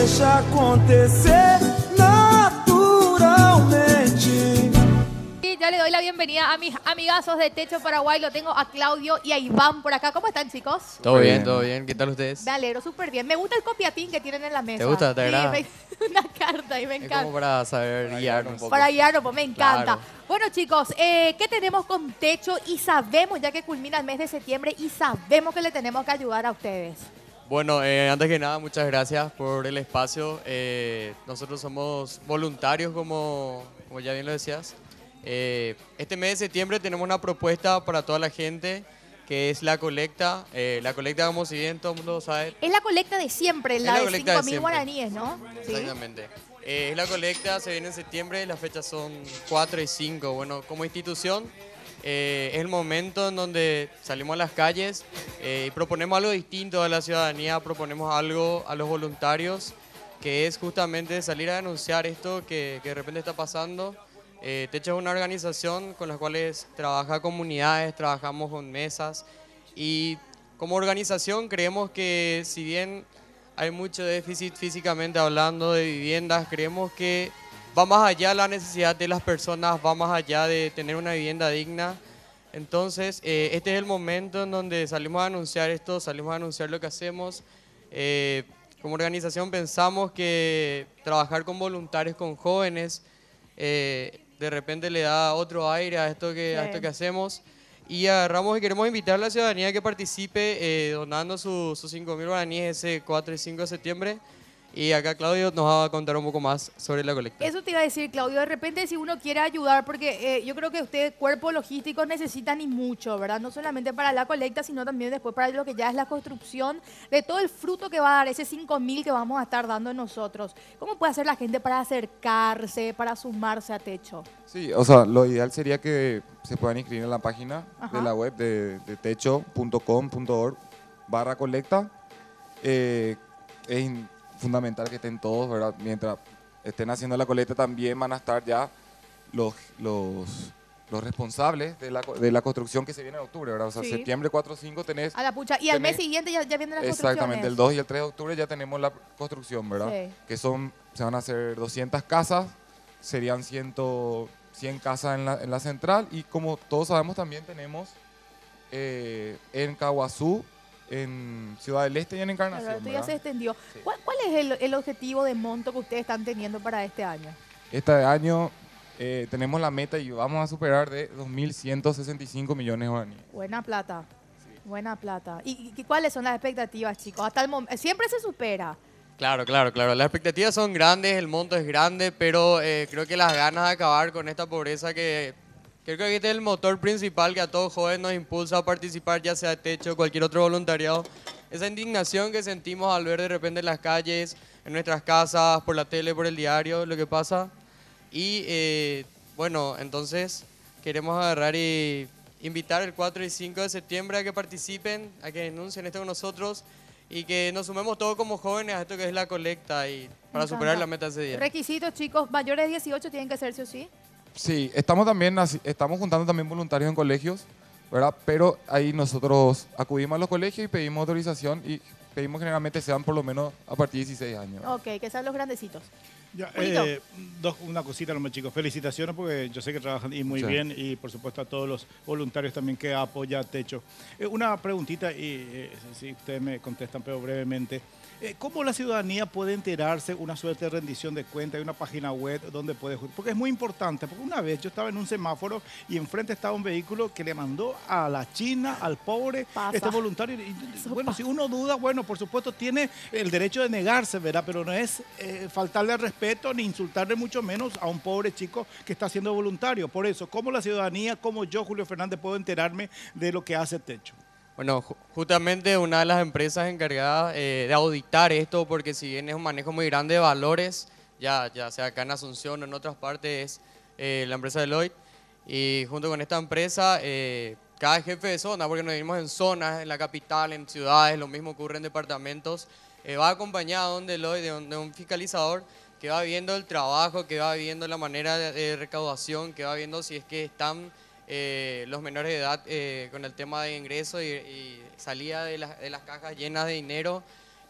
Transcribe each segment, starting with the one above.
deixa acontecer naturalmente. Y ya le doy la bienvenida a mis amigazos de Techo Paraguay. Lo tengo a Claudio y a Iván por acá. ¿Cómo están, chicos? Todo bien, todo bien. ¿Qué tal ustedes? Me alegro súper bien. Me gusta el copiatín que tienen en la mesa. ¿Te gusta? ¿Te agrada? Sí, una carta y me Es encanta. como para saber guiar un poco. Para guiarlo, pues me encanta. Claro. Bueno, chicos, ¿qué tenemos con Techo? Y sabemos, ya que culmina el mes de septiembre, y sabemos que le tenemos que ayudar a ustedes. Bueno, antes que nada, muchas gracias por el espacio. Nosotros somos voluntarios, como ya bien lo decías. Este mes de septiembre tenemos una propuesta para toda la gente, que es la colecta. La colecta, como si bien todo el mundo sabe. Es la colecta de siempre, la la de colecta de 5.000 siempre. guaraníes, ¿no? Sí. Exactamente. Es la colecta, se viene en septiembre, las fechas son 4 y 5. Bueno, como institución, es el momento en donde salimos a las calles y proponemos algo distinto a la ciudadanía, proponemos algo a los voluntarios, que es justamente salir a denunciar esto que de repente está pasando. Techo es una organización con la cual trabaja comunidades, trabajamos con mesas, y como organización creemos que si bien hay mucho déficit físicamente hablando de viviendas, creemos que va más allá de la necesidad de las personas, va más allá de tener una vivienda digna. Entonces, este es el momento en donde salimos a anunciar esto, salimos a anunciar lo que hacemos. Como organización pensamos que trabajar con voluntarios, con jóvenes, de repente le da otro aire a esto a esto que hacemos. Y agarramos y queremos invitar a la ciudadanía a que participe donando sus 5.000 guaraníes ese 4 y 5 de septiembre. Y acá Claudio nos va a contar un poco más sobre la colecta. Eso te iba a decir, Claudio. De repente, si uno quiere ayudar, porque yo creo que ustedes, cuerpos logísticos, necesitan y mucho, ¿verdad? No solamente para la colecta, sino también después para lo que ya es la construcción de todo el fruto que va a dar ese 5.000 que vamos a estar dando nosotros. ¿Cómo puede hacer la gente para acercarse, para sumarse a Techo? Sí, o sea, lo ideal sería que se puedan inscribir en la página Ajá. de la web de techo.com.org/colecta. Es fundamental que estén todos, ¿verdad? Mientras estén haciendo la colecta también van a estar ya los responsables de la construcción que se viene en octubre, ¿verdad? O sea, Sí. septiembre 4 o 5 tenés... A la pucha. Y al mes tenés- siguiente ya vienen las construcciones. Exactamente, el 2 y el 3 de octubre ya tenemos la construcción, ¿verdad? Sí. Que se van a hacer 200 casas, serían 100 casas en la central, y como todos sabemos también tenemos en Caguazú, en Ciudad del Este y en Claro, Encarnación, esto ya se ¿verdad? extendió. Sí. ¿Cuál es el objetivo de monto que ustedes están teniendo para este año? Este año tenemos la meta y vamos a superar de 2.165 millones de guaraníes. Buena plata. Buena plata. ¿Y cuáles son las expectativas, chicos? Hasta el momento siempre se supera. Claro. Las expectativas son grandes, el monto es grande, pero creo que las ganas de acabar con esta pobreza creo que este es el motor principal que a todo joven nos impulsa a participar, ya sea Techo, cualquier otro voluntariado. Esa indignación que sentimos al ver de repente en las calles, en nuestras casas, por la tele, por el diario, lo que pasa. Y bueno, entonces queremos agarrar y invitar el 4 y 5 de septiembre a que participen, a que denuncien esto con nosotros y que nos sumemos todos como jóvenes a esto que es la colecta y para encanta. superar la meta ese día. Requisitos, chicos, mayores de 18 tienen que ser sí o sí. Sí, estamos juntando también voluntarios en colegios, ¿verdad? Pero ahí nosotros acudimos a los colegios y pedimos autorización, y pedimos generalmente sean por lo menos a partir de 16 años. Ok, que sean los grandecitos. Ya, Bonito. una cosita nomás, chicos. Felicitaciones porque yo sé que trabajan y muy Sí. bien, y por supuesto a todos los voluntarios también que apoyan a Techo. Una preguntita, y si ustedes me contestan, pero brevemente. ¿Cómo la ciudadanía puede enterarse una suerte de rendición de cuenta? Hay una página web donde puede... Porque es muy importante, porque una vez yo estaba en un semáforo y enfrente estaba un vehículo que le mandó a la China, al pobre, Pasa. este voluntario. Y, bueno, si uno duda, bueno, por supuesto tiene el derecho de negarse, ¿verdad? Pero no es faltarle al respeto ni insultarle mucho menos a un pobre chico que está siendo voluntario. Por eso, ¿cómo la ciudadanía, como yo, Julio Fernández, puedo enterarme de lo que hace Techo? Bueno, justamente una de las empresas encargadas de auditar esto, porque si bien es un manejo muy grande de valores, ya sea acá en Asunción o en otras partes, es la empresa Deloitte. Y junto con esta empresa, cada jefe de zona, porque nos vivimos en zonas, en la capital, en ciudades, lo mismo ocurre en departamentos, va acompañado de un Deloitte, de un fiscalizador que va viendo el trabajo, que va viendo la manera de recaudación, que va viendo si es que están los menores de edad con el tema de ingreso y salida de las cajas llenas de dinero.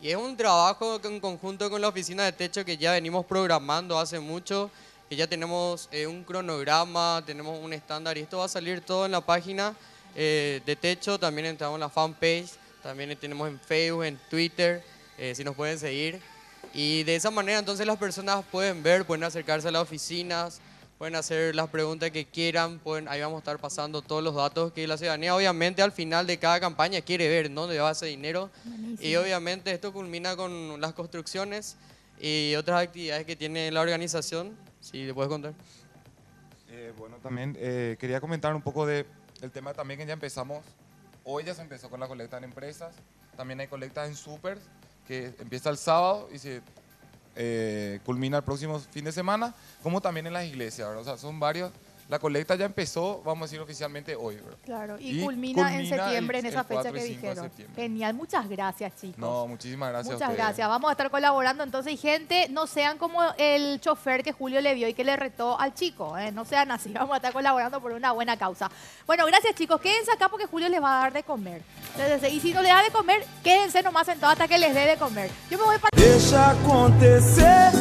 Y es un trabajo en conjunto con la oficina de techo que ya venimos programando hace mucho, que ya tenemos un cronograma, tenemos un estándar y esto va a salir todo en la página de techo, también entramos en la fanpage, también tenemos en Facebook, en Twitter, si nos pueden seguir. Y de esa manera entonces las personas pueden ver, pueden acercarse a las oficinas, pueden hacer las preguntas que quieran, ahí vamos a estar pasando todos los datos que la ciudadanía obviamente al final de cada campaña quiere ver dónde va ese dinero. Buenísimo. Y obviamente esto culmina con las construcciones y otras actividades que tiene la organización. Si le puedes contar. Bueno, también quería comentar un poco del tema también que ya empezamos. Hoy ya se empezó con la colecta en empresas, también hay colectas en súper, que empieza el sábado y se culmina el próximo fin de semana, como también en las iglesias, ¿verdad? O sea, son varios. La colecta ya empezó, vamos a decir oficialmente hoy, ¿verdad? Claro, y culmina en septiembre, en esa el fecha 4 que y 5 de dijeron. septiembre. Genial, muchas gracias, chicos. No, muchísimas gracias a Muchas ustedes. gracias. Vamos a estar colaborando entonces. Y gente, no sean como el chofer que Julio le vio y que le retó al chico. No sean así. Vamos a estar colaborando por una buena causa. Bueno, gracias, chicos. Quédense acá porque Julio les va a dar de comer. Entonces, y si no les da de comer, quédense nomás sentados hasta que les dé de comer. Yo me voy para... Deixa acontecer.